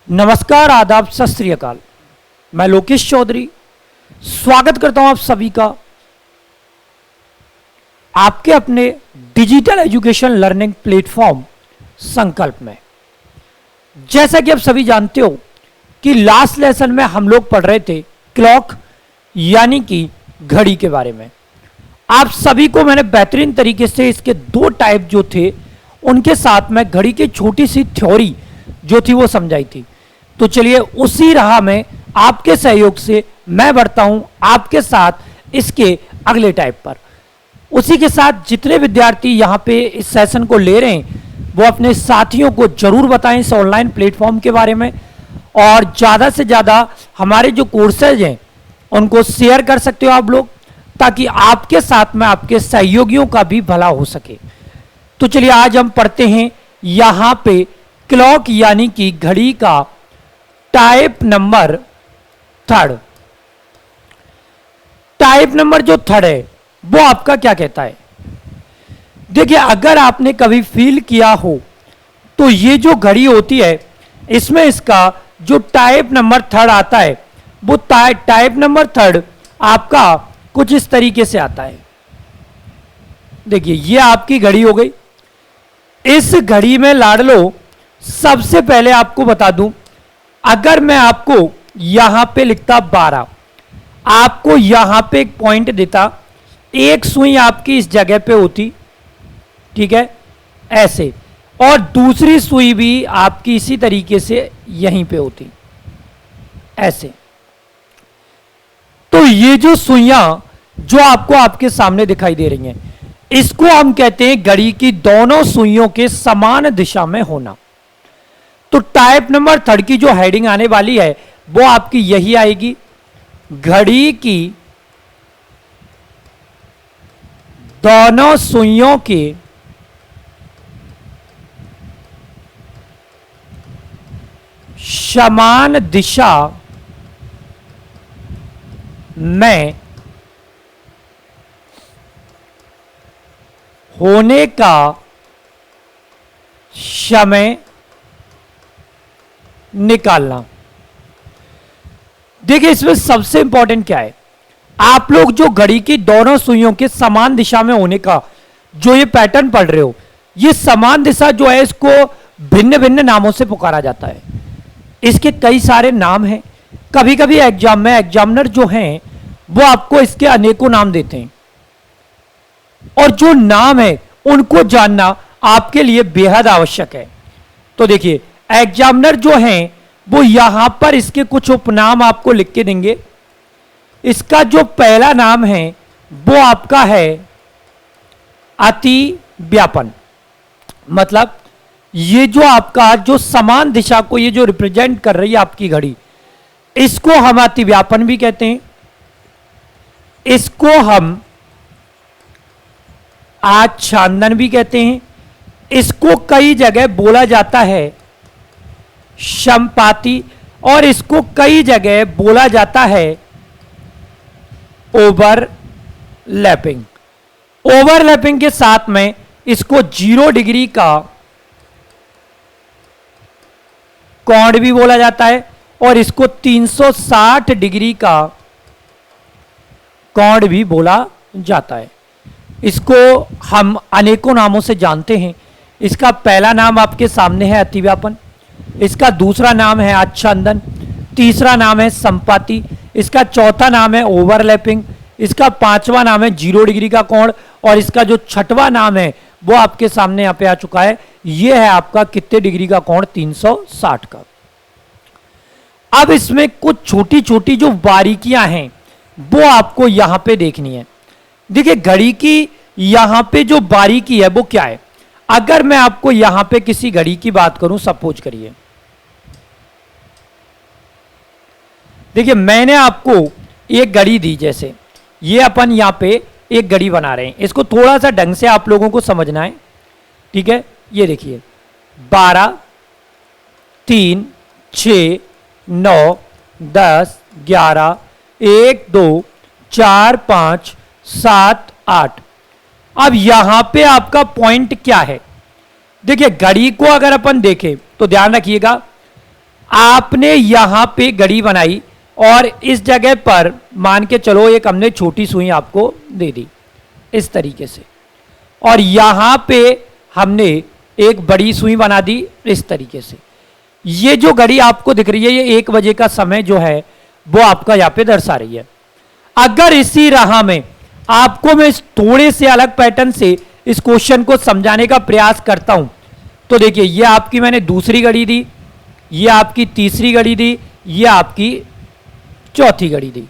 नमस्कार, आदाब, सत श्री अकाल। मैं लोकेश चौधरी स्वागत करता हूं आप सभी का आपके अपने डिजिटल एजुकेशन लर्निंग प्लेटफॉर्म संकल्प में। जैसा कि आप सभी जानते हो कि लास्ट लेसन में हम लोग पढ़ रहे थे क्लॉक यानी कि घड़ी के बारे में। आप सभी को मैंने बेहतरीन तरीके से इसके दो टाइप जो थे उनके साथ में घड़ी की छोटी सी थ्योरी जो थी वो समझाई थी। तो चलिए उसी राह में आपके सहयोग से मैं बढ़ता हूं आपके साथ इसके अगले टाइप पर। उसी के साथ जितने विद्यार्थी यहां पे इस सेशन को ले रहे हैं वो अपने साथियों को जरूर बताएं इस ऑनलाइन प्लेटफॉर्म के बारे में, और ज़्यादा से ज़्यादा हमारे जो कोर्सेज हैं उनको शेयर कर सकते हो आप लोग, ताकि आपके साथ में आपके सहयोगियों का भी भला हो सके। तो चलिए आज हम पढ़ते हैं यहां पे क्लॉक यानी कि घड़ी का type number third. Type number जो थर्ड है वो आपका क्या कहता है? देखिए, अगर आपने कभी फील किया हो तो ये जो घड़ी होती है इसमें इसका जो टाइप नंबर थर्ड आता है वो टाइप नंबर थर्ड आपका कुछ इस तरीके से आता है। देखिए, ये आपकी घड़ी हो गई। इस घड़ी में लाडलो सबसे पहले आपको बता दूं, अगर मैं आपको यहां पे लिखता 12, आपको यहां पे एक पॉइंट देता, एक सुई आपकी इस जगह पे होती, ठीक है, ऐसे, और दूसरी सुई भी आपकी इसी तरीके से यहीं पे होती, ऐसे। तो ये जो सुइयां जो आपको आपके सामने दिखाई दे रही हैं इसको हम कहते हैं घड़ी की दोनों सुइयों के समान दिशा में होना। तो टाइप नंबर थर्ड की जो हेडिंग आने वाली है वो आपकी यही आएगी, घड़ी की दोनों सुइयों के समान दिशा में होने का समय निकालना। देखिए, इसमें सबसे इंपॉर्टेंट क्या है, आप लोग जो घड़ी की दोनों सुइयों के समान दिशा में होने का जो ये पैटर्न पढ़ रहे हो, ये समान दिशा जो है इसको भिन्न भिन्न नामों से पुकारा जाता है। इसके कई सारे नाम हैं। कभी कभी एग्जाम में एग्जामिनर जो हैं वो आपको इसके अनेकों नाम देते हैं, और जो नाम है उनको जानना आपके लिए बेहद आवश्यक है। तो देखिए, एग्जामिनर जो हैं वो यहां पर इसके कुछ उपनाम आपको लिख के देंगे। इसका जो पहला नाम है वो आपका है अति व्यापन। मतलब ये जो आपका जो समान दिशा को ये जो रिप्रेजेंट कर रही है आपकी घड़ी, इसको हम अति व्यापन भी कहते हैं। इसको हम आच्छादन भी कहते हैं। इसको कई जगह बोला जाता है समपाती, और इसको कई जगह बोला जाता है ओवरलैपिंग। ओवरलैपिंग के साथ में इसको 0 डिग्री का कोण भी बोला जाता है, और इसको 360 डिग्री का कोण भी बोला जाता है। इसको हम अनेकों नामों से जानते हैं। इसका पहला नाम आपके सामने है अतिव्यापन, इसका दूसरा नाम है आच्छादन, तीसरा नाम है संपाती, इसका चौथा नाम है ओवरलैपिंग, इसका पांचवा नाम है 0 डिग्री का कोण, और इसका जो छठवां नाम है वो आपके सामने यहां पे आ चुका है। ये है आपका कितने डिग्री का कोण? 360 का। अब इसमें कुछ छोटी छोटी जो बारीकियां हैं वो आपको यहां पे देखनी है। देखिए, घड़ी की यहां पे जो बारीकी है वो क्या है? अगर मैं आपको यहां पे किसी घड़ी की बात करूं, सपोज करिए, देखिए मैंने आपको एक घड़ी दी, जैसे ये अपन यहां पे एक घड़ी बना रहे हैं, इसको थोड़ा सा ढंग से आप लोगों को समझना है, ठीक है। ये देखिए 12, 3, 6, 9, 10, 11, 1, 2, 4, 5, 7, 8। अब यहां पे आपका पॉइंट क्या है? देखिए, घड़ी को अगर अपन देखें तो ध्यान रखिएगा, आपने यहां पे घड़ी बनाई और इस जगह पर मान के चलो एक हमने छोटी सुई आपको दे दी इस तरीके से, और यहां पे हमने एक बड़ी सुई बना दी इस तरीके से। ये जो घड़ी आपको दिख रही है ये 1 बजे का समय जो है वो आपका यहां पे दर्शा रही है। अगर इसी राह में आपको मैं थोड़े से अलग पैटर्न से इस क्वेश्चन को समझाने का प्रयास करता हूं, तो देखिए ये आपकी मैंने दूसरी घड़ी दी, ये आपकी तीसरी घड़ी दी, ये आपकी चौथी घड़ी दी।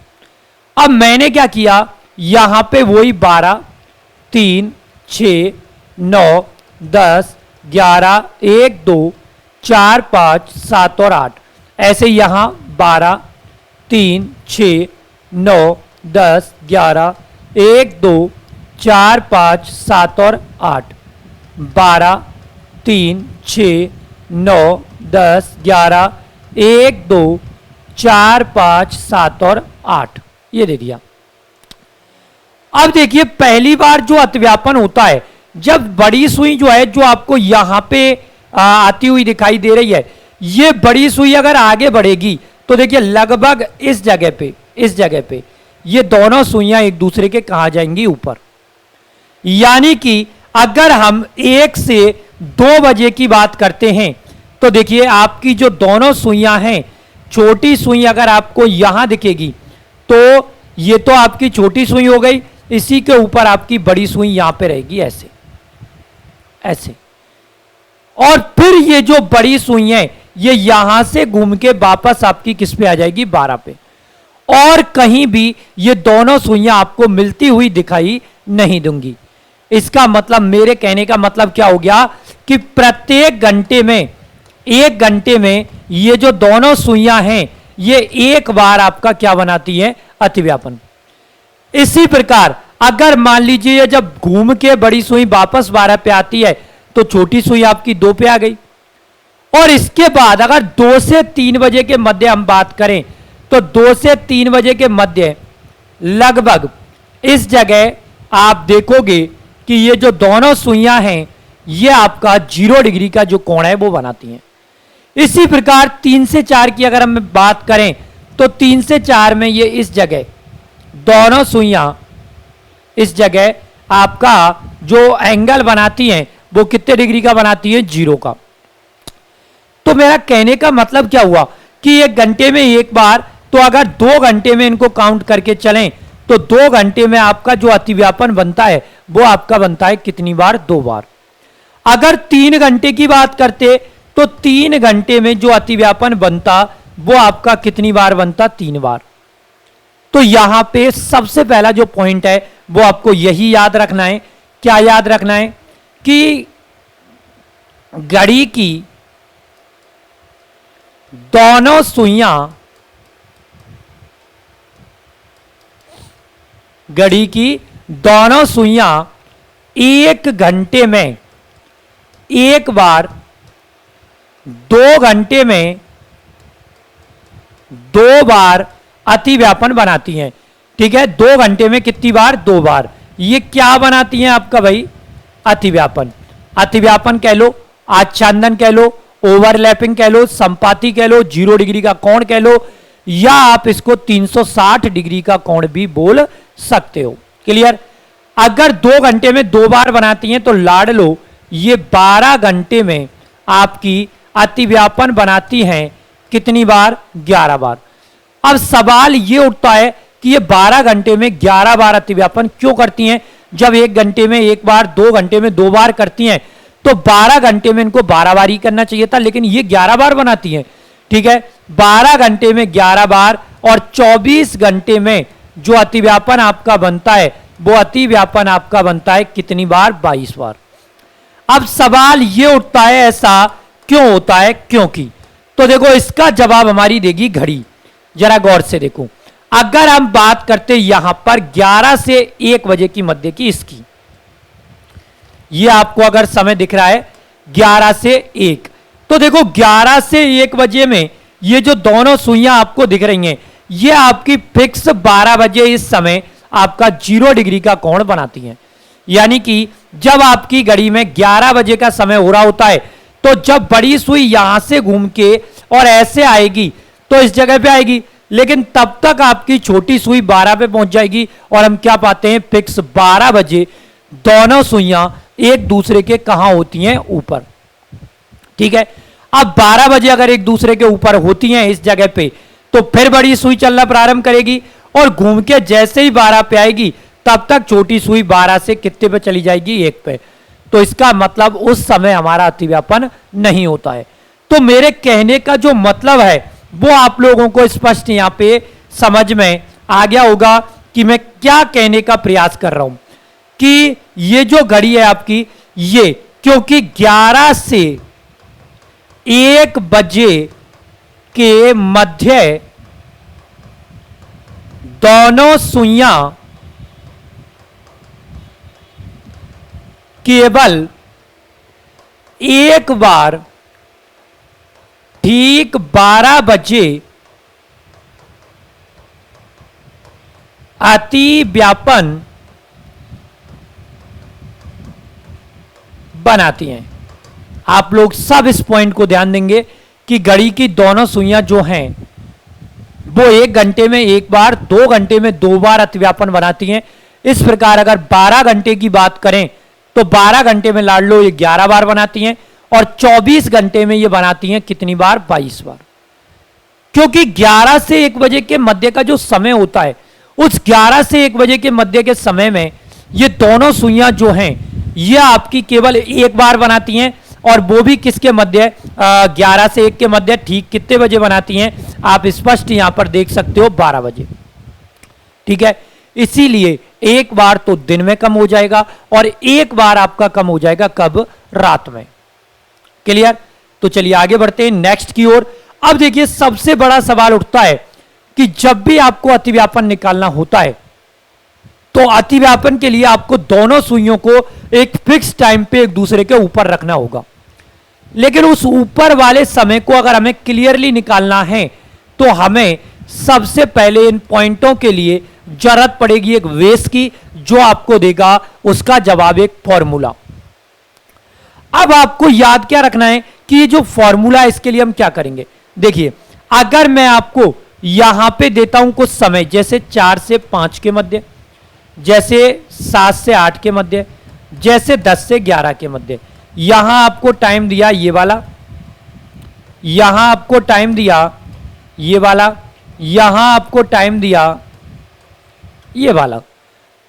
अब मैंने क्या किया, यहां पे वही 12, 3, 6, 9, 10, 11, 1, 2, 4, 5, 7 और 8, ऐसे यहां 12, 3, 6, 9, 10, 11, 1, 2, 4, 5, 7 और 8, 12, 3, 6, 9, 10, 11, 1, 2, 4, 5, 7 और 8, ये दे दिया। अब देखिए पहली बार जो अतिव्यापन होता है, जब बड़ी सुई जो है जो आपको यहां पे आती हुई दिखाई दे रही है, ये बड़ी सुई अगर आगे बढ़ेगी तो देखिए लगभग इस जगह पे ये दोनों सुइयां एक दूसरे के कहां जाएंगी, ऊपर। यानी कि अगर हम 1 से 2 बजे की बात करते हैं तो देखिए आपकी जो दोनों सुइयां हैं, छोटी सुई अगर आपको यहां दिखेगी तो ये तो आपकी छोटी सुई हो गई, इसी के ऊपर आपकी बड़ी सुई यहां पे रहेगी ऐसे ऐसे, और फिर ये जो बड़ी सुई है ये यहां से घूम के वापस आपकी किस पे आ जाएगी, 12 पे, और कहीं भी ये दोनों सुइयां आपको मिलती हुई दिखाई नहीं दूंगी। इसका मतलब, मेरे कहने का मतलब क्या हो गया कि प्रत्येक घंटे में, 1 घंटे में ये जो दोनों सुइयां हैं ये एक बार आपका क्या बनाती है, अतिव्यापन। इसी प्रकार अगर मान लीजिए जब घूम के बड़ी सुई वापस 12 पे आती है तो छोटी सुई आपकी 2 पे आ गई, और इसके बाद अगर 2 से 3 बजे के मध्य हम बात करें तो 2 से 3 बजे के मध्य लगभग इस जगह आप देखोगे कि ये जो दोनों सुइयां हैं ये आपका 0 डिग्री का जो कोण है वो बनाती हैं। इसी प्रकार 3 से 4 की अगर हम बात करें तो 3 से 4 में ये इस जगह दोनों सुइयां इस जगह आपका जो एंगल बनाती हैं वो कितने डिग्री का बनाती है, 0 का। तो मेरा कहने का मतलब क्या हुआ कि 1 घंटे में एक बार, तो अगर 2 घंटे में इनको काउंट करके चलें तो 2 घंटे में आपका जो अतिव्यापन बनता है वो आपका बनता है कितनी बार, 2 बार। अगर 3 घंटे की बात करते तो 3 घंटे में जो अतिव्यापन बनता वो आपका कितनी बार बनता, 3 बार। तो यहां पे सबसे पहला जो पॉइंट है वो आपको यही याद रखना है। क्या याद रखना है कि घड़ी की दोनों सुइयां, घड़ी की दोनों सुइयां 1 घंटे में एक बार, 2 घंटे में 2 बार अतिव्यापन बनाती हैं। ठीक है, 2 घंटे में कितनी बार, 2 बार। ये क्या बनाती हैं आपका भाई, अतिव्यापन। अतिव्यापन कह लो, आच्छादन कह लो, ओवरलैपिंग कह लो, संपाती कह लो, 0 डिग्री का कोण कह लो, या आप इसको 360 डिग्री का कोण भी बोल सकते हो। क्लियर। अगर 2 घंटे में 2 बार बनाती हैं तो लाड लो ये 12 घंटे में आपकी अतिव्यापन बनाती हैं कितनी बार, 11 बार। अब सवाल ये उठता है कि ये 12 घंटे में 11 बार अतिव्यापन क्यों करती हैं, जब 1 घंटे में एक बार, 2 घंटे में 2 बार करती हैं, तो 12 घंटे में इनको 12 बार ही करना चाहिए था, लेकिन ये 11 बार बनाती हैं। ठीक है, 12 घंटे में 11 बार, और 24 घंटे में जो अतिव्यापन आपका बनता है वो अतिव्यापन आपका बनता है कितनी बार, 22 बार। अब सवाल ये उठता है ऐसा क्यों होता है, क्योंकि, तो देखो इसका जवाब हमारी देगी घड़ी। जरा गौर से देखो, अगर हम बात करते यहां पर 11 से 1 बजे की मध्य की, इसकी, ये आपको अगर समय दिख रहा है 11 से 1, तो देखो 11 से 1 बजे में ये जो दोनों सुइयां आपको दिख रही हैं ये आपकी फिक्स 12 बजे इस समय आपका 0 डिग्री का कोण बनाती हैं। यानी कि जब आपकी घड़ी में 11 बजे का समय हो रहा होता है तो जब बड़ी सुई यहां से घूम के और ऐसे आएगी तो इस जगह पे आएगी, लेकिन तब तक आपकी छोटी सुई 12 पे पहुंच जाएगी और हम क्या पाते हैं, फिक्स 12 बजे दोनों सुइयां एक दूसरे के कहां होती हैं, ऊपर। ठीक है, अब 12 बजे अगर एक दूसरे के ऊपर होती हैं इस जगह पे, तो फिर बड़ी सुई चलना प्रारंभ करेगी और घूम के जैसे ही 12 पे आएगी तब तक छोटी सुई 12 से कितने पे चली जाएगी, 1 पे। तो इसका मतलब उस समय हमारा अतिव्यापन नहीं होता है। तो मेरे कहने का जो मतलब है वो आप लोगों को स्पष्ट यहां पे समझ में आ गया होगा कि मैं क्या कहने का प्रयास कर रहा हूं, कि ये जो घड़ी है आपकी, ये क्योंकि 11 से 1 बजे के मध्य दोनों सुइयां केवल एक बार ठीक 12 बजे अतिव्यापन बनाती हैं। आप लोग सब इस पॉइंट को ध्यान देंगे कि घड़ी की दोनों सुइयां जो हैं वो 1 घंटे में एक बार, 2 घंटे में 2 बार अतिव्यापन बनाती हैं। इस प्रकार अगर 12 घंटे की बात करें तो 12 घंटे में लाड़ लो ये 11 बार बनाती हैं और 24 घंटे में ये बनाती हैं कितनी बार, 22 बार। क्योंकि 11 से 1 बजे के मध्य का जो समय होता है, उस 11 से 1 बजे के मध्य के समय में ये दोनों सुइयां जो हैं ये आपकी केवल एक बार बनाती हैं, और वो भी किसके मध्य, 11 से 1 के मध्य। ठीक कितने बजे बनाती हैं, आप स्पष्ट यहां पर देख सकते हो, 12 बजे। ठीक है, इसीलिए एक बार तो दिन में कम हो जाएगा और एक बार आपका कम हो जाएगा कब, रात में। क्लियर? तो चलिए आगे बढ़ते हैं नेक्स्ट की ओर। अब देखिए सबसे बड़ा सवाल उठता है कि जब भी आपको अतिव्यापन निकालना होता है तो अतिव्यापन के लिए आपको दोनों सुइयों को एक फिक्स टाइम पे एक दूसरे के ऊपर रखना होगा, लेकिन उस ऊपर वाले समय को अगर हमें क्लियरली निकालना है तो हमें सबसे पहले इन पॉइंटों के लिए जरूरत पड़ेगी एक वेस की, जो आपको देगा उसका जवाब एक फॉर्मूला। अब आपको याद क्या रखना है कि ये जो फॉर्मूला है इसके लिए हम क्या करेंगे। देखिए अगर मैं आपको यहां पे देता हूं कुछ समय, जैसे 4 से 5 के मध्य, जैसे 7 से 8 के मध्य, जैसे 10 से 11 के मध्य, यहां आपको टाइम दिया ये वाला, यहां आपको टाइम दिया ये वाला, यहां आपको टाइम दिया ये वाला।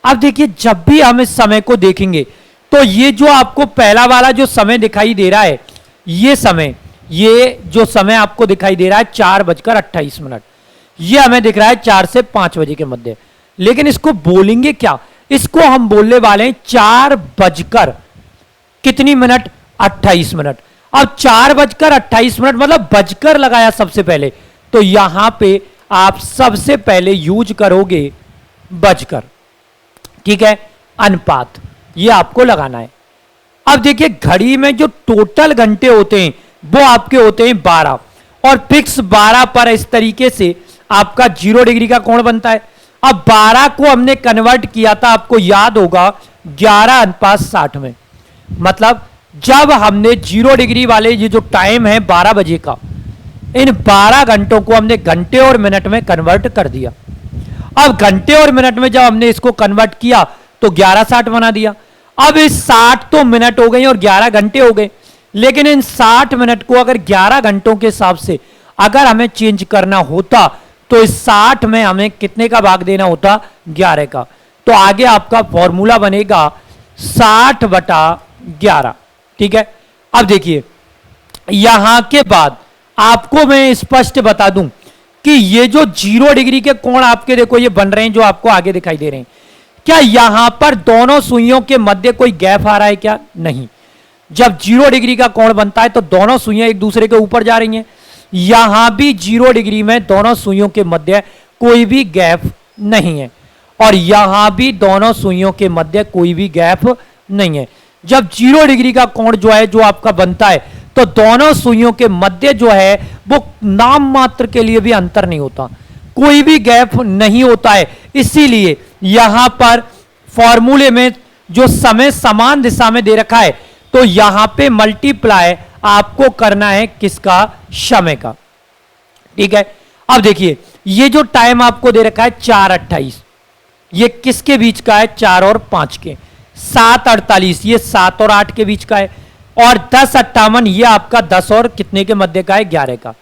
अब देखिए जब भी हम इस समय को देखेंगे तो ये जो आपको पहला वाला जो समय दिखाई दे रहा है, ये समय, ये जो समय आपको दिखाई दे रहा है 4:28, ये हमें दिख रहा है 4 से 5 बजे के मध्य। लेकिन इसको बोलेंगे क्या, इसको हम बोलने वाले हैं 4 बजकर कितनी मिनट, 28 मिनट। अब 4:28 मतलब बजकर लगाया सबसे पहले, तो यहां पे आप सबसे पहले यूज करोगे बजकर। ठीक है, अनुपात ये आपको लगाना है। अब देखिए घड़ी में जो टोटल घंटे होते हैं वो आपके होते हैं 12, और फिक्स 12 पर इस तरीके से आपका 0 डिग्री का कोण बनता है। अब 12 को हमने कन्वर्ट किया था, आपको याद होगा 11:60 में। मतलब जब हमने 0 डिग्री वाले ये जो टाइम है 12 बजे का, इन 12 घंटों को हमने घंटे और मिनट में कन्वर्ट कर दिया। अब घंटे और मिनट में जब हमने इसको कन्वर्ट किया तो 11:60 बना दिया। अब इस 60 तो मिनट हो गए और 11 घंटे हो गए, लेकिन इन 60 मिनट को अगर 11 घंटों के हिसाब से अगर हमें चेंज करना होता तो इस 60 में हमें कितने का भाग देना होता, 11 का। तो आगे आपका फॉर्मूला बनेगा 60/11। ठीक है, अब देखिए यहां के बाद आपको मैं स्पष्ट बता दूं कि ये जो 0 डिग्री के कोण आपके देखो ये बन रहे हैं, जो आपको आगे दिखाई दे रहे हैं, क्या यहां पर दोनों सुइयों के मध्य कोई गैप आ रहा है क्या, नहीं। जब 0 डिग्री का कोण बनता है तो दोनों सुइयां एक दूसरे के ऊपर जा रही हैं। यहां भी 0 डिग्री में दोनों सुइयों के मध्य कोई भी गैप नहीं है, और यहां भी दोनों सुइयों के मध्य कोई भी गैप नहीं है। जब 0 डिग्री का कोण जो है जो आपका बनता है तो दोनों सुइयों के मध्य जो है वो नाम मात्र के लिए भी अंतर नहीं होता, कोई भी गैप नहीं होता है। इसीलिए यहां पर फॉर्मूले में जो समय समान दिशा में दे रखा है, तो यहां पे मल्टीप्लाई आपको करना है किसका, समय का। ठीक है। अब देखिए ये जो टाइम आपको दे रखा है 4:28, ये किसके बीच का है? 4 और 5 के। 7:48 ये 7 और 8 के बीच का है। और 10:58 ये आपका 10 और कितने के मध्य का है? 11 का।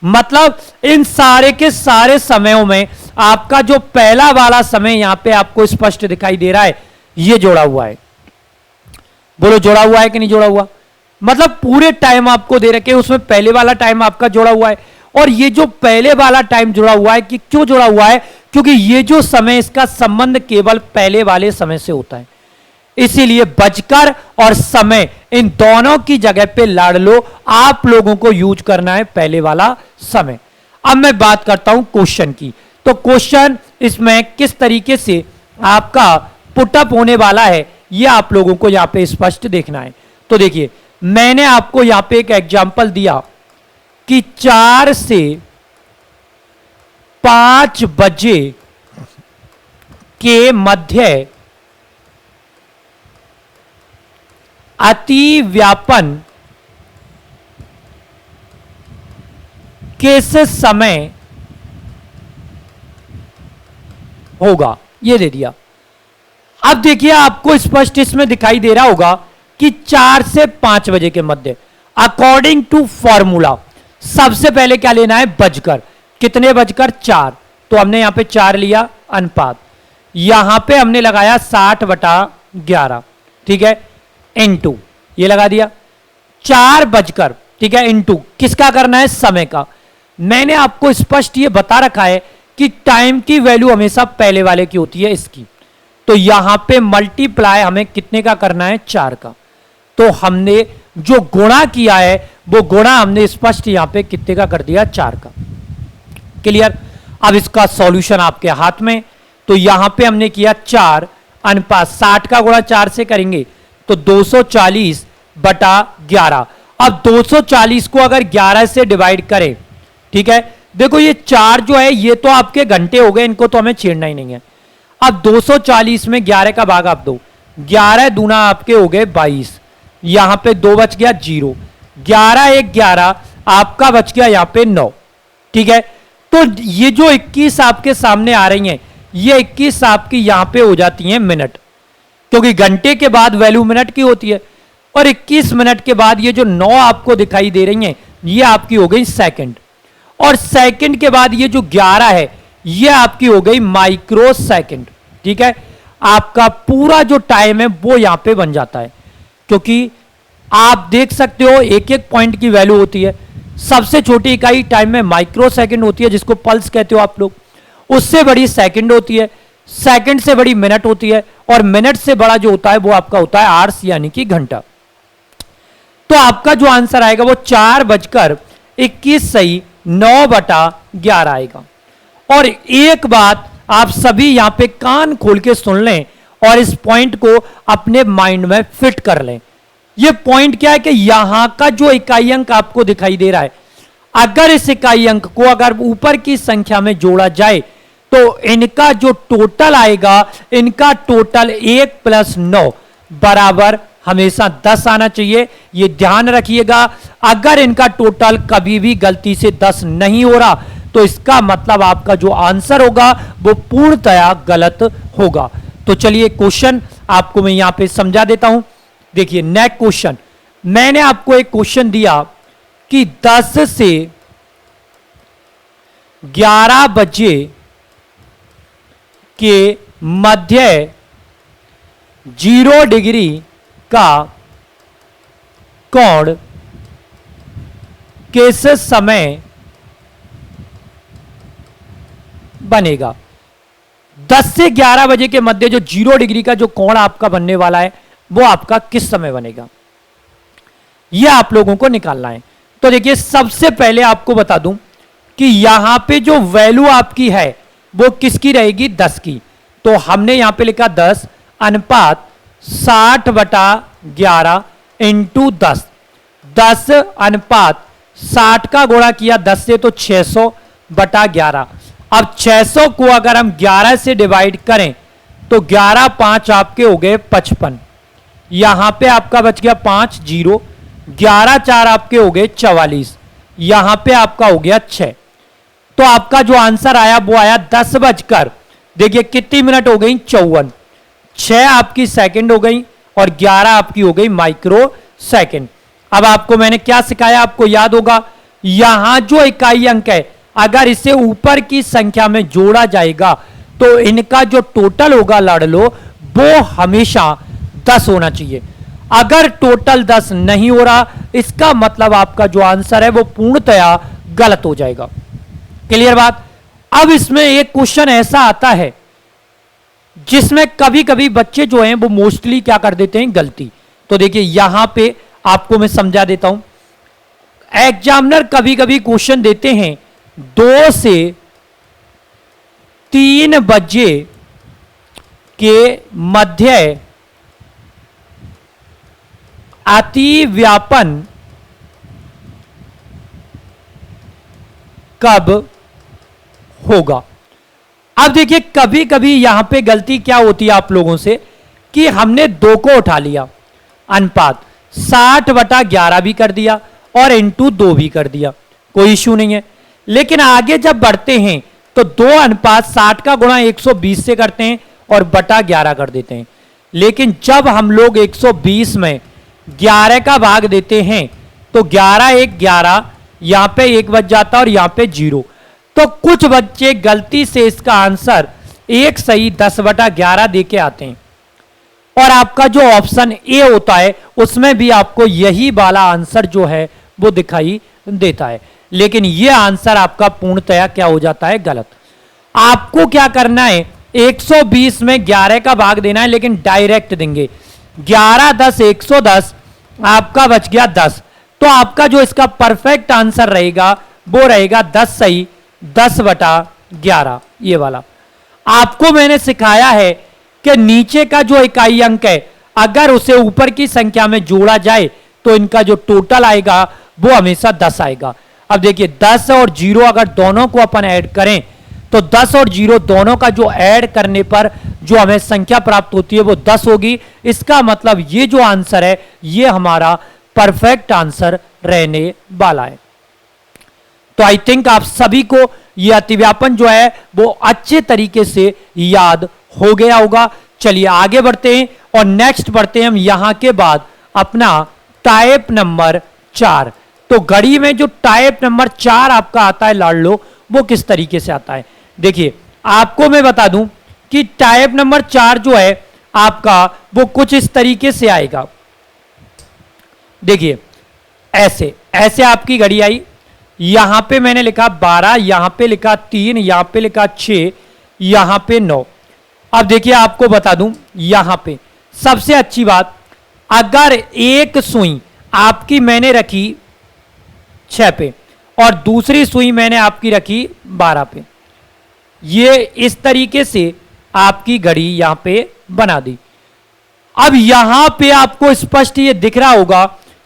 मतलब इन सारे के सारे समयों में आपका जो पहला वाला समय यहां पे आपको स्पष्ट दिखाई दे रहा है, ये जोड़ा हुआ है। बोलो जोड़ा हुआ है कि नहीं जोड़ा हुआ? मतलब पूरे टाइम आपको दे रखे, उसमें पहले वाला टाइम आपका जोड़ा हुआ है। और ये जो पहले वाला टाइम जुड़ा हुआ है, कि क्यों जुड़ा हुआ है? क्योंकि ये जो समय, इसका संबंध केवल पहले वाले समय से होता है। इसीलिए बजकर और समय इन दोनों की जगह पे लाड़ लो, आप लोगों को यूज करना है पहले वाला समय। अब मैं बात करता हूं क्वेश्चन की। तो क्वेश्चन इसमें किस तरीके से आपका पुटअप होने वाला है, ये आप लोगों को यहां पे स्पष्ट देखना है। तो देखिए मैंने आपको यहां पे एक एग्जांपल दिया कि 4 से 5 बजे के मध्य अति व्यापन किस समय होगा, ये दे दिया। अब देखिए आपको स्पष्ट इसमें दिखाई दे रहा होगा कि 4 से 5 बजे के मध्य, अकॉर्डिंग टू फॉर्मूला सबसे पहले क्या लेना है? बजकर। कितने बजकर? 4। तो हमने यहां पे 4 लिया, अनुपात यहां पे हमने लगाया 60/11, ठीक है, इनटू ये लगा दिया 4 बजकर, ठीक है, इनटू किसका करना है? समय का। मैंने आपको स्पष्ट ये बता रखा है कि टाइम की वैल्यू हमेशा पहले वाले की होती है, इसकी। तो यहां पे मल्टीप्लाई हमें कितने का करना है? 4 का। तो हमने जो गुणा किया है वो गुणा हमने स्पष्ट यहां पे कितने का कर दिया? 4 का। क्लियर? अब इसका सॉल्यूशन आपके हाथ में। तो यहां पे हमने किया 4 अनुपात 60 का गुणा 4 से करेंगे तो 240/11। अब 240 को अगर 11 से डिवाइड करें, ठीक है, देखो ये 4 जो है ये तो आपके घंटे हो गए, इनको तो हमें छेड़ना ही नहीं है। अब 240 में 11 का भाग आप दो, 11 दूना आपके हो गए 22, यहां पे 2 बच गया 0, 11 1 11 आपका बच गया यहां पे 9, ठीक है। तो ये जो 21 आपके सामने आ रही हैं, ये 21 आपकी यहां पे हो जाती हैं मिनट, क्योंकि घंटे के बाद वैल्यू मिनट की होती है। और 21 मिनट के बाद ये जो 9 आपको दिखाई दे रही हैं, ये आपकी हो गई सेकंड। और सेकंड के बाद ये जो 11 है, ये आपकी हो गई माइक्रो सेकंड, ठीक है। आपका पूरा जो टाइम है वो यहां पे बन जाता है, क्योंकि आप देख सकते हो एक एक पॉइंट की वैल्यू होती है। सबसे छोटी इकाई टाइम में माइक्रो सेकंड होती है, जिसको पल्स कहते हो आप लोग। उससे बड़ी सेकंड होती है, सेकंड से बड़ी मिनट होती है, और मिनट से बड़ा जो होता है वो आपका होता है आवर्स, यानी कि घंटा। तो आपका जो आंसर आएगा वो 4:21 सही 9/11 आएगा। और एक बात आप सभी यहां पे कान खोल के सुन लें और इस पॉइंट को अपने माइंड में फिट कर लें। ये पॉइंट क्या है कि यहां का जो इकाई अंक आपको दिखाई दे रहा है, अगर इस इकाई अंक को अगर ऊपर की संख्या में जोड़ा जाए तो इनका जो टोटल आएगा, इनका टोटल 1 + 9 बराबर हमेशा 10 आना चाहिए। ये ध्यान रखिएगा। अगर इनका टोटल कभी भी गलती से 10 नहीं हो रहा तो इसका मतलब आपका जो आंसर होगा वो पूर्णतया गलत होगा। तो चलिए क्वेश्चन आपको मैं यहां पे समझा देता हूं। देखिए नेक्स्ट क्वेश्चन, मैंने आपको एक क्वेश्चन दिया कि 10 से 11 बजे के मध्य 0 डिग्री का कोण किस समय बनेगा। 10 से 11 बजे के मध्य जो 0 डिग्री का जो कोण आपका बनने वाला है वो आपका किस समय बनेगा, यह आप लोगों को निकालना है। तो देखिए सबसे पहले आपको बता दूं कि यहां पे जो वैल्यू आपकी है वो किसकी रहेगी? 10 की। तो हमने यहां पे लिखा 10 अनुपात 60/11 इंटू 10। 10 अनुपात 60 का गुणा किया 10 से तो 600/11। अब 600 को अगर हम 11 से डिवाइड करें तो 11 5 आपके हो गए 55, यहां पे आपका बच गया 5 0, 11 4 आपके हो गए 44, यहां पे आपका हो गया 6। तो आपका जो आंसर आया वो आया 10 बजकर, देखिए कितनी मिनट हो गई, 54। 6 आपकी सेकंड हो गई और 11 आपकी हो गई माइक्रो सेकंड। अब आपको मैंने क्या सिखाया, आपको याद होगा, यहां जो इकाई अंक है अगर इसे ऊपर की संख्या में जोड़ा जाएगा तो इनका जो टोटल होगा लड़ लो वो हमेशा 10 होना चाहिए। अगर टोटल 10 नहीं हो रहा इसका मतलब आपका जो आंसर है वो पूर्णतया गलत हो जाएगा। क्लियर बात। अब इसमें एक क्वेश्चन ऐसा आता है जिसमें कभी कभी बच्चे जो हैं वो मोस्टली क्या कर देते हैं, गलती। तो देखिए यहां पे आपको मैं समझा देता हूं। एग्जामिनर कभी कभी क्वेश्चन देते हैं 2 से 3 बजे के मध्य अति व्यापन कब होगा। अब देखिए कभी कभी यहां पे गलती क्या होती है आप लोगों से कि हमने 2 को उठा लिया, अनुपात 60/11 भी कर दिया और इंटू 2 भी कर दिया, कोई इश्यू नहीं है। लेकिन आगे जब बढ़ते हैं तो 2 अनुपात 60 का गुणा 120 से करते हैं और बटा 11 कर देते हैं। लेकिन जब हम लोग 120 में 11 का भाग देते हैं तो 11 1 11, यहां पे 1 बच जाता है और यहां पे 0। तो कुछ बच्चे गलती से इसका आंसर 1 सही 10/11 दे के आते हैं और आपका जो ऑप्शन ए होता है उसमें भी आपको यही वाला आंसर जो है वो दिखाई देता है। लेकिन यह आंसर आपका पूर्णतया क्या हो जाता है, गलत। आपको क्या करना है, 120 में 11 का भाग देना है लेकिन डायरेक्ट देंगे। 11 10 110, आपका बच गया 10। तो आपका जो इसका परफेक्ट आंसर रहेगा वो रहेगा 10 सही 10/11, ये वाला। आपको मैंने सिखाया है कि नीचे का जो इकाई अंक है अगर उसे ऊपर की संख्या में जोड़ा जाए तो इनका जो टोटल आएगा वो हमेशा 10 आएगा। अब देखिए 10 और 0 अगर दोनों को अपन ऐड करें तो 10 और 0 दोनों का जो ऐड करने पर जो हमें संख्या प्राप्त होती है वो 10 होगी। इसका मतलब ये जो आंसर है ये हमारा परफेक्ट आंसर रहने वाला है। तो आई थिंक आप सभी को यह अतिव्यापन जो है वो अच्छे तरीके से याद हो गया होगा। चलिए आगे बढ़ते हैं और नेक्स्ट बढ़ते हैं हम यहां के बाद अपना टाइप नंबर 4। तो घड़ी में जो टाइप नंबर 4 आपका आता है लाड़ लो वो किस तरीके से आता है। देखिए आपको मैं बता दूं कि टाइप नंबर 4 जो है आपका वो कुछ इस तरीके से आएगा। देखिए ऐसे ऐसे आपकी घड़ी आई, यहां पे मैंने लिखा 12, यहां पे लिखा 3, यहां पे लिखा 6, यहां पे 9। अब देखिए आपको बता दूं यहां पे सबसे अच्छी बात, अगर एक सुई आपकी मैंने रखी 6 पे और दूसरी सुई मैंने आपकी रखी 12 पे, ये इस तरीके से आपकी घड़ी यहां पे बना दी। अब यहां पे आपको स्पष्ट ये दिख रहा होगा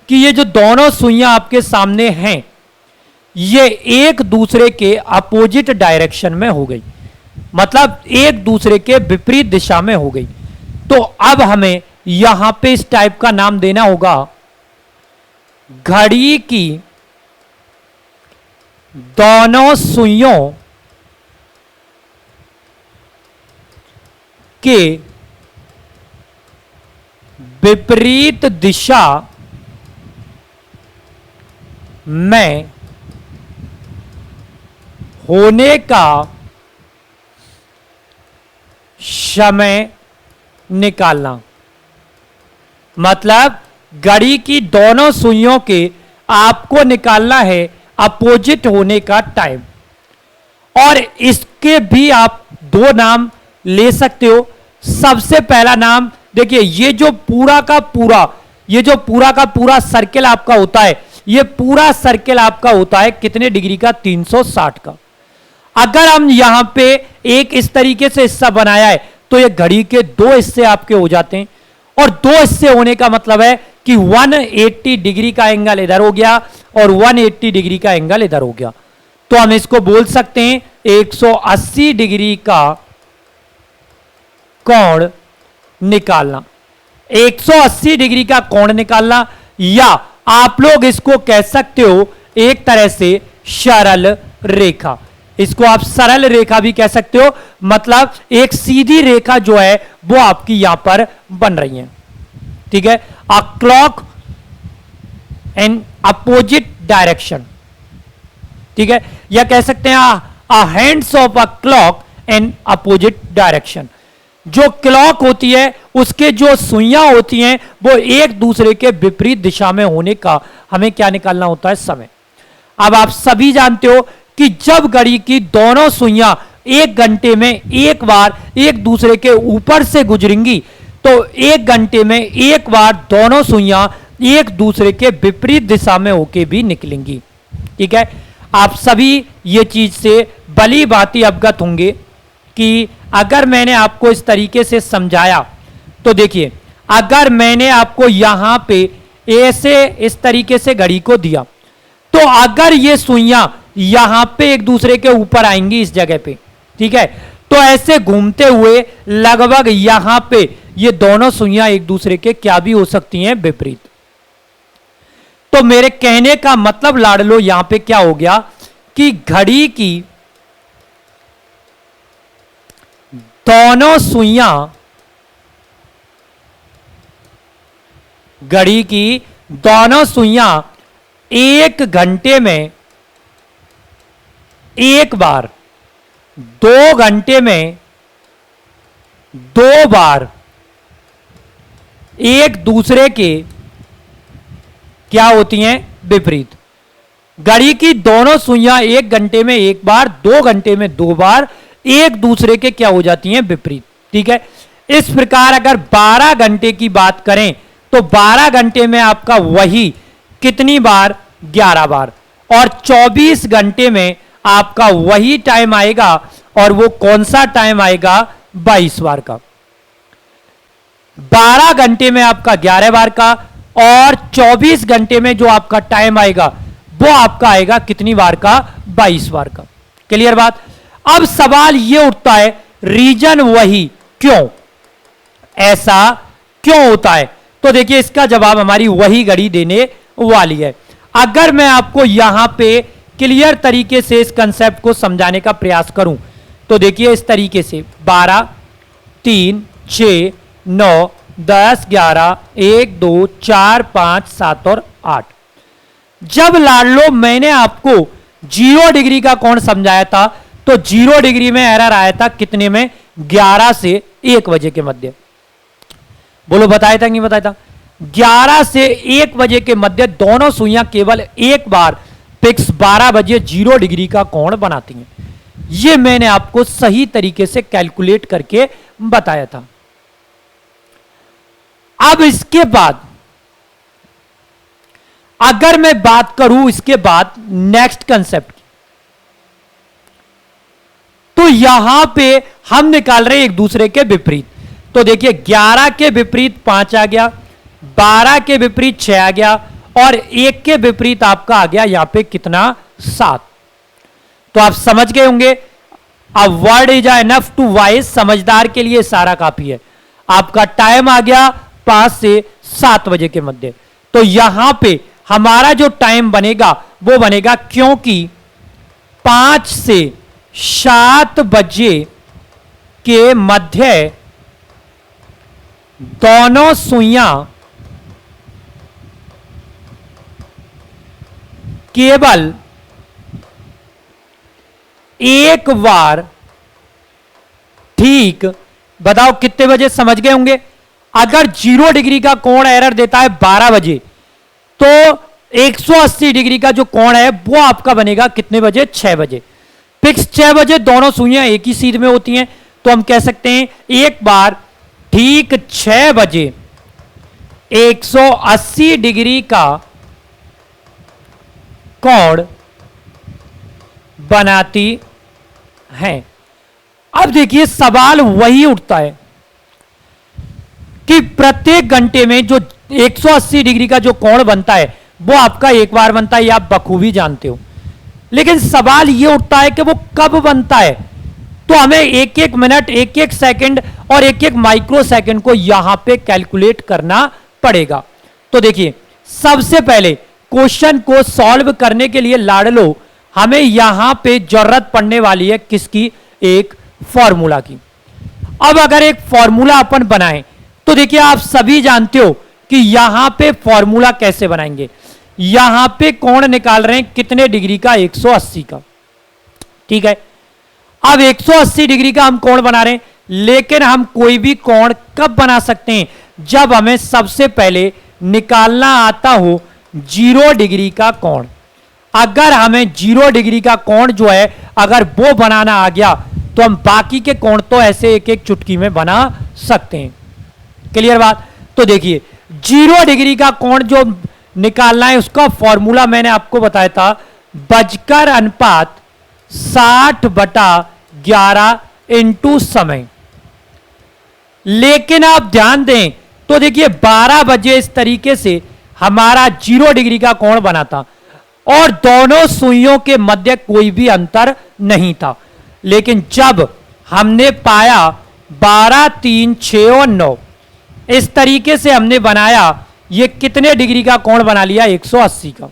कि ये जो दोनों सुइयां आपके सामने हैं ये एक दूसरे के अपोजिट डायरेक्शन में हो गई, मतलब एक दूसरे के विपरीत दिशा में हो गई। तो अब हमें यहां पे इस टाइप का नाम देना होगा घड़ी की दोनों सुइयों के विपरीत दिशा में होने का समय निकालना। मतलब घड़ी की दोनों सुइयों के आपको निकालना है अपोजिट होने का टाइम। और इसके भी आप 2 नाम ले सकते हो। सबसे पहला नाम देखिए, ये जो पूरा का पूरा सर्किल आपका होता है, ये पूरा सर्किल आपका होता है कितने डिग्री का, 360 का। अगर हम यहां पे एक इस तरीके से हिस्सा बनाया है तो ये घड़ी के 2 हिस्से आपके हो जाते हैं। और 2 हिस्से होने का मतलब है कि 180 डिग्री का एंगल इधर हो गया और 180 डिग्री का एंगल इधर हो गया। तो हम इसको बोल सकते हैं 180 डिग्री का कोण निकालना। 180 डिग्री का कोण निकालना, या आप लोग इसको कह सकते हो एक तरह से सरल रेखा। इसको आप सरल रेखा भी कह सकते हो, मतलब एक सीधी रेखा जो है वो आपकी यहां पर बन रही है। ठीक है, a clock in opposite direction. ठीक है, या कह सकते हैं a hands of a clock in opposite direction. जो क्लॉक होती है उसके जो सुइयां होती हैं वो एक दूसरे के विपरीत दिशा में होने का हमें क्या निकालना होता है, समय। अब आप सभी जानते हो कि जब घड़ी की दोनों सुइयां एक घंटे में एक बार एक दूसरे के ऊपर से गुजरेंगी तो एक घंटे में एक बार दोनों सुइयां एक दूसरे के विपरीत दिशा में होके भी निकलेंगी। ठीक है, आप सभी ये चीज से भली भांति अवगत होंगे कि अगर मैंने आपको इस तरीके से समझाया तो देखिए, अगर मैंने आपको यहां पे ऐसे इस तरीके से घड़ी को दिया तो अगर ये सुइयां यहां पे एक दूसरे के ऊपर आएंगी इस जगह पे, ठीक है, तो ऐसे घूमते हुए लगभग यहां पे ये दोनों सुइयां एक दूसरे के क्या भी हो सकती हैं, विपरीत। तो मेरे कहने का मतलब लाडलो यहां पे क्या हो गया कि घड़ी की दोनों सुइयां, घड़ी की दोनों सुइयां एक घंटे में एक बार, 2 घंटे में 2 बार एक दूसरे के क्या होती हैं, विपरीत। घड़ी की दोनों सुइयां एक घंटे में एक बार, 2 घंटे में 2 बार एक दूसरे के क्या हो जाती हैं, विपरीत। ठीक है, इस प्रकार अगर 12 घंटे की बात करें तो 12 घंटे में आपका वही कितनी बार, 11 बार, और 24 घंटे में आपका वही टाइम आएगा, और वो कौन सा टाइम आएगा, 22 बार का। 12 घंटे में आपका 11 बार का, और 24 घंटे में जो आपका टाइम आएगा वो आपका आएगा कितनी बार का, 22 बार का। क्लियर बात। अब सवाल ये उठता है, रीजन वही क्यों, ऐसा क्यों होता है। तो देखिए इसका जवाब हमारी वही घड़ी देने वाली है। अगर मैं आपको यहां पे क्लियर तरीके से इस कंसेप्ट को समझाने का प्रयास करूं तो देखिए इस तरीके से 12, 3, 6, 9, 10, 11, 1, 2, 4, 5, 7 और 8। जब लाडलो मैंने आपको 0 डिग्री का कोण समझाया था तो 0 डिग्री में एरर आया था कितने में, 11 से 1 बजे के मध्य। बोलो बताया था कि नहीं बताया था। 11 से 1 बजे के मध्य दोनों सुइयां केवल एक बार फिक्स 12 बजे 0 डिग्री का कोण बनाती हैं। यह मैंने आपको सही तरीके से कैलकुलेट करके बताया था। अब इसके बाद अगर मैं बात करूं इसके बाद नेक्स्ट कंसेप्ट की, तो यहां पे हम निकाल रहे हैं एक दूसरे के विपरीत। तो देखिए 11 के विपरीत 5 आ गया, 12 के विपरीत 6 आ गया, और 1 के विपरीत आपका आ गया यहां पे कितना, 7। तो आप समझ गए होंगे, a word is enough to wise, समझदार के लिए सारा काफी है। आपका टाइम आ गया 5 से 7 बजे के मध्य। तो यहां पे हमारा जो टाइम बनेगा वो बनेगा, क्योंकि 5 से 7 बजे के मध्य दोनों सुइयां केवल एक बार, ठीक बताओ कितने बजे, समझ गए होंगे। अगर 0 डिग्री का कोण एरर देता है 12 बजे तो 180 डिग्री का जो कोण है वो आपका बनेगा कितने बजे, 6 बजे। फिक्स 6 बजे दोनों सुइयां एक ही सीध में होती हैं, तो हम कह सकते हैं एक बार ठीक 6 बजे 180 डिग्री का कोण बनाती हैं। अब देखिए सवाल वही उठता है कि प्रत्येक घंटे में जो 180 डिग्री का जो कोण बनता है वो आपका एक बार बनता है, ये आप बखूबी जानते हो। लेकिन सवाल ये उठता है कि वो कब बनता है। तो हमें एक एक मिनट, एक एक सेकंड और एक एक माइक्रो सेकंड को यहां पे कैलकुलेट करना पड़ेगा। तो देखिए सबसे पहले क्वेश्चन को सॉल्व करने के लिए लाडलो हमें यहां पे जरूरत पड़ने वाली है किसकी? एक फॉर्मूला की। अब अगर एक फॉर्मूला अपन बनाएं तो देखिए आप सभी जानते हो कि यहां पे फॉर्मूला कैसे बनाएंगे। यहां पे कोण निकाल रहे हैं कितने डिग्री का? 180 का। ठीक है, अब 180 डिग्री का हम कोण बना रहे हैं, लेकिन हम कोई भी कोण कब बना सकते हैं? जब हमें सबसे पहले निकालना आता हो 0 डिग्री का कोण। अगर हमें 0 डिग्री का कोण जो है अगर वो बनाना आ गया तो हम बाकी के कोण तो ऐसे एक एक चुटकी में बना सकते हैं। क्लियर बात? तो देखिए 0 डिग्री का कोण जो निकालना है उसका फॉर्मूला मैंने आपको बताया था, बजकर अनुपात 60/11 इंटू समय। लेकिन आप ध्यान दें तो देखिए 12 बजे इस तरीके से हमारा 0 डिग्री का कोण बना था और दोनों सुइयों के मध्य कोई भी अंतर नहीं था। लेकिन जब हमने पाया 12, 3, 6 और 9 इस तरीके से हमने बनाया, ये कितने डिग्री का कोण बना लिया? 180 का।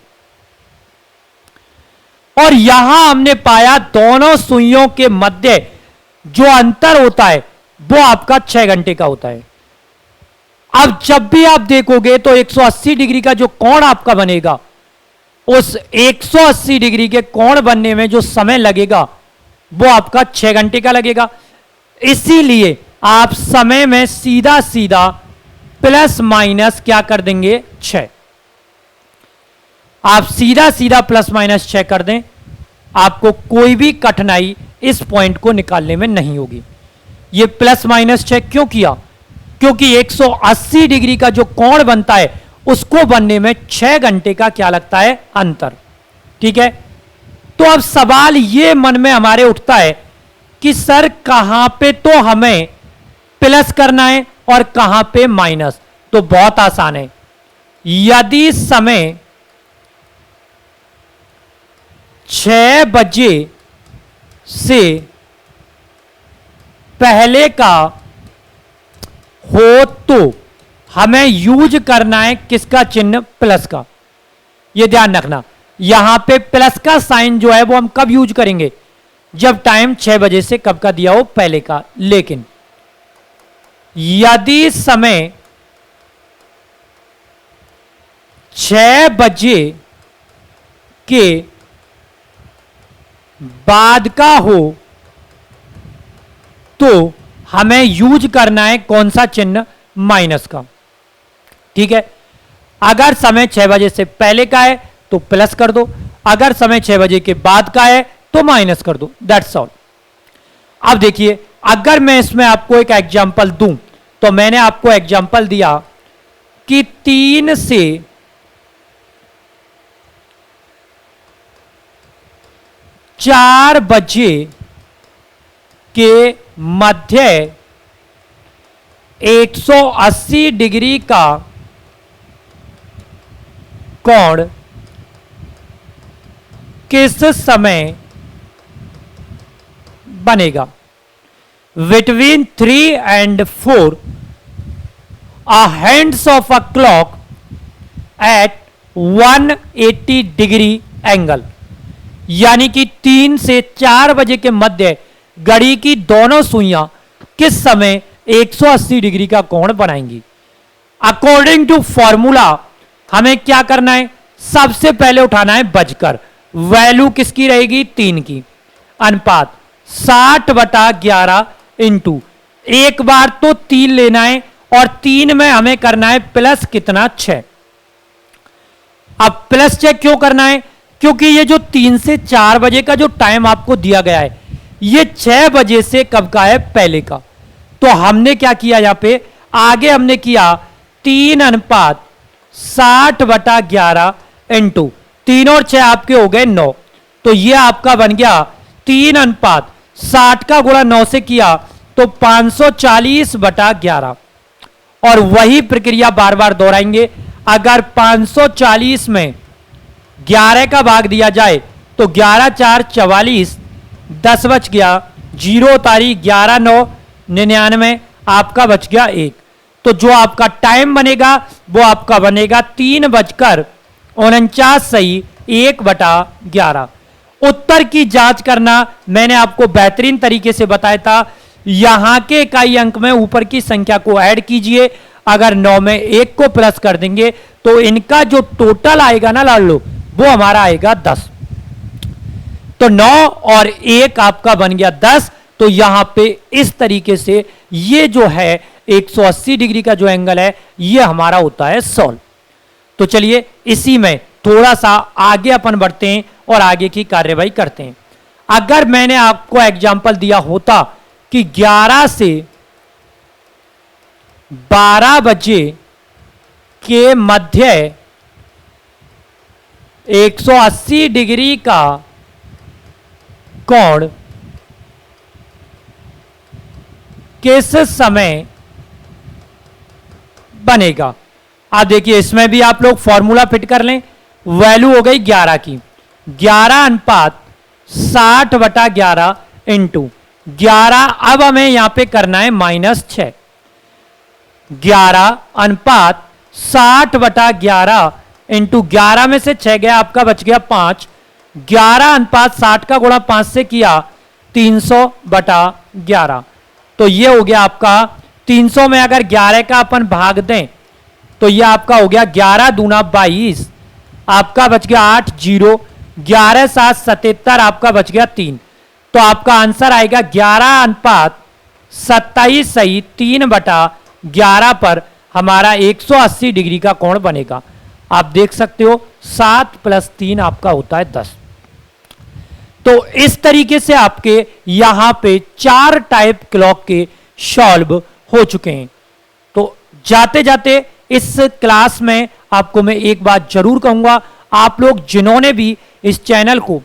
और यहां हमने पाया दोनों सुइयों के मध्य जो अंतर होता है वो आपका 6 घंटे का होता है। अब जब भी आप देखोगे तो 180 डिग्री का जो कोण आपका बनेगा, उस 180 डिग्री के कोण बनने में जो समय लगेगा वो आपका 6 घंटे का लगेगा। इसीलिए आप समय में सीधा सीधा प्लस माइनस क्या कर देंगे? 6। आप सीधा सीधा प्लस माइनस 6 कर दें, आपको कोई भी कठिनाई इस पॉइंट को निकालने में नहीं होगी। ये प्लस माइनस 6 क्यों किया? क्योंकि 180 डिग्री का जो कोण बनता है उसको बनने में 6 घंटे का क्या लगता है? अंतर। ठीक है, तो अब सवाल ये मन में हमारे उठता है कि सर कहां पे तो हमें प्लस करना है और कहां पे माइनस? तो बहुत आसान है। यदि समय 6 बजे से पहले का हो तो हमें यूज करना है किसका चिन्ह? प्लस का। यह ध्यान रखना, यहां पे प्लस का साइन जो है वो हम कब यूज करेंगे? जब टाइम 6 बजे से कब का दिया हो? पहले का। लेकिन यदि समय 6 बजे के बाद का हो तो हमें यूज करना है कौन सा चिन्ह? माइनस का। ठीक है, अगर समय 6 बजे से पहले का है तो प्लस कर दो, अगर समय 6 बजे के बाद का है तो माइनस कर दो। That's all. अब देखिए, अगर मैं इसमें आपको एक एग्जांपल दूं तो मैंने आपको एग्जांपल दिया कि 3 से 4 बजे के मध्य 180 डिग्री का कोण किस समय बनेगा? Between 3 and 4 a hands of a clock at 180 degree angle. यानी कि 3 से 4 बजे के मध्य घड़ी की दोनों सुइयां किस समय 180 डिग्री का कोण बनाएंगी? अकॉर्डिंग टू फॉर्मूला हमें क्या करना है? सबसे पहले उठाना है बजकर। वैल्यू किसकी रहेगी? 3 की। अनुपात 60/11 इंटू, एक बार तो 3 लेना है और 3 में हमें करना है प्लस कितना? 6। अब प्लस चेक क्यों करना है? क्योंकि ये जो 3 से 4 बजे का जो टाइम आपको दिया गया है ये 6 बजे से कब का है? पहले का। तो हमने क्या किया यहां पे? आगे हमने किया 3:60/11 इंटू 3 और 6 आपके हो गए 9। तो ये आपका बन गया 3:60 का गुणा 9 से किया तो 540/11। और वही प्रक्रिया बार बार दोहराएंगे। अगर 540 में 11 का भाग दिया जाए तो 11 4 44, 10 बच गया, 0 तारीख 11 9 99, आपका बच गया 1। तो जो आपका टाइम बनेगा वो आपका बनेगा 3:49 सही 1/11। उत्तर की जांच करना मैंने आपको बेहतरीन तरीके से बताया था। यहां के इकाई अंक में ऊपर की संख्या को ऐड कीजिए, अगर 9 में 1 को प्लस कर देंगे तो इनका जो टोटल आएगा ना लाडलो, वो हमारा आएगा 10। तो 9 और 1 आपका बन गया 10। तो यहां पे इस तरीके से ये जो है 180 डिग्री का जो एंगल है ये हमारा होता है सॉल्व। तो चलिए इसी में थोड़ा सा आगे अपन बढ़ते हैं और आगे की कार्यवाही करते हैं। अगर मैंने आपको एग्जाम्पल दिया होता कि 11 से 12 बजे के मध्य 180 डिग्री का कोण किस समय बनेगा। आप देखिए इसमें भी आप लोग फॉर्मूला फिट कर लें। वैल्यू हो गई 11 की, 11 अनुपात 60/11 इंटू 11। अब हमें यहां पे करना है -6। 11 अनुपात 60/11 इंटू 11 में से 6 गया, आपका बच गया 5। 11 अनुपात 60 का गुणा 5 से किया 300/11। तो ये हो गया आपका 300 में अगर 11 का अपन भाग दें तो ये आपका हो गया 11 दूना 22, आपका बच गया 8। 0 11 7 77, आपका बच गया 3। तो आपका आंसर आएगा 11 अनुपात 27 सही 3/11 पर हमारा 180 डिग्री का कोण बनेगा। आप देख सकते हो 7 + 3 आपका होता है 10। तो इस तरीके से आपके यहां पे 4 टाइप क्लॉक के सॉल्व हो चुके हैं। तो जाते जाते इस क्लास में आपको मैं एक बात जरूर कहूंगा, आप लोग जिन्होंने भी इस चैनल को,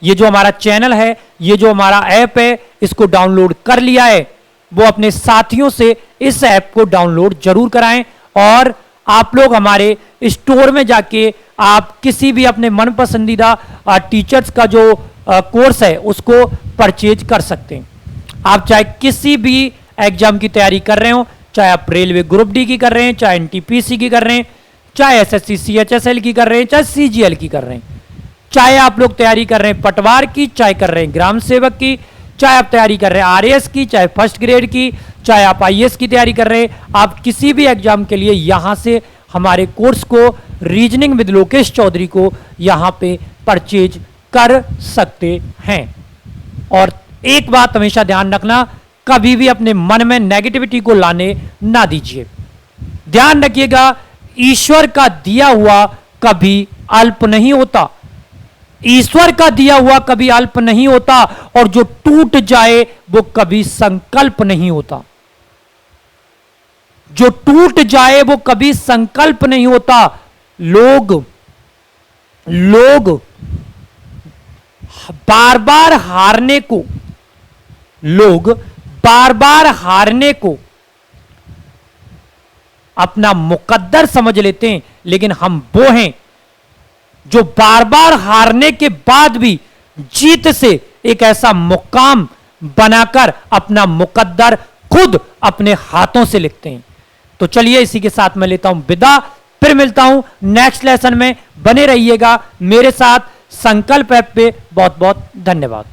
ये जो हमारा चैनल है, ये जो हमारा ऐप है, इसको डाउनलोड कर लिया है, वो अपने साथियों से इस ऐप को डाउनलोड जरूर कराएं। और आप लोग हमारे स्टोर में जाके आप किसी भी अपने मन पसंदीदा टीचर्स का जो कोर्स है उसको परचेज कर सकते हैं। आप चाहे किसी भी एग्जाम की तैयारी कर रहे हो, चाहे आप रेलवे ग्रुप डी की कर रहे हैं, चाहे एनटीपीसी की कर रहे हैं, चाहे एसएससी सीएचएसएल की कर रहे हैं, चाहे सीजीएल की कर रहे हैं, चाहे आप लोग तैयारी कर रहे हैं पटवार की, चाहे कर रहे हैं ग्राम सेवक की, चाहे आप तैयारी कर रहे हैं आरएएस की, चाहे फर्स्ट ग्रेड की, चाहे आप आईएएस की तैयारी कर रहे हैं, आप किसी भी एग्जाम के लिए यहां से हमारे कोर्स को, रीजनिंग विद लोकेश चौधरी को यहां पे परचेज कर सकते हैं। और एक बात हमेशा ध्यान रखना, कभी भी अपने मन में नेगेटिविटी को लाने ना दीजिए। ध्यान रखिएगा, ईश्वर का दिया हुआ कभी अल्प नहीं होता, ईश्वर का दिया हुआ कभी अल्प नहीं होता, और जो टूट जाए वो कभी संकल्प नहीं होता। जो टूट जाए वो कभी संकल्प नहीं होता। लोग बार बार हारने को, लोग बार बार हारने को अपना मुकद्दर समझ लेते हैं, लेकिन हम वो हैं जो बार बार हारने के बाद भी जीत से एक ऐसा मुकाम बनाकर अपना मुकद्दर खुद अपने हाथों से लिखते हैं। तो चलिए इसी के साथ मैं लेता हूं विदा, फिर मिलता हूं नेक्स्ट लेसन में। बने रहिएगा मेरे साथ संकल्प ऐप पे। बहुत बहुत धन्यवाद।